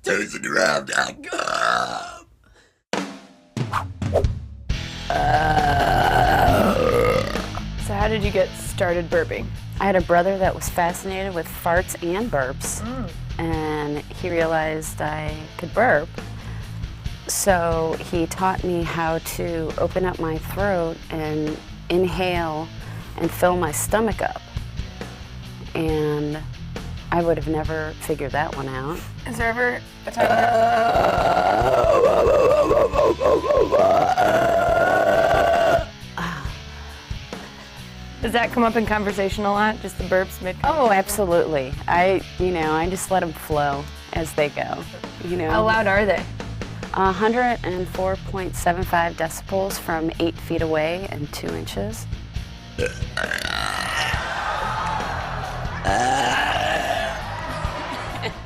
TastyGround.com. So how did you get started burping? I had a brother that was fascinated with farts and burps, and he realized I could burp. So he taught me how to open up my throat and inhale and fill my stomach up. And I would have never figured that one out. Is there ever a time Does that come up in conversation a lot? Just the burps mid? Oh, absolutely. I just let them flow as they go. How loud are they? 104.75 decibels from 8 feet away and 2 inches.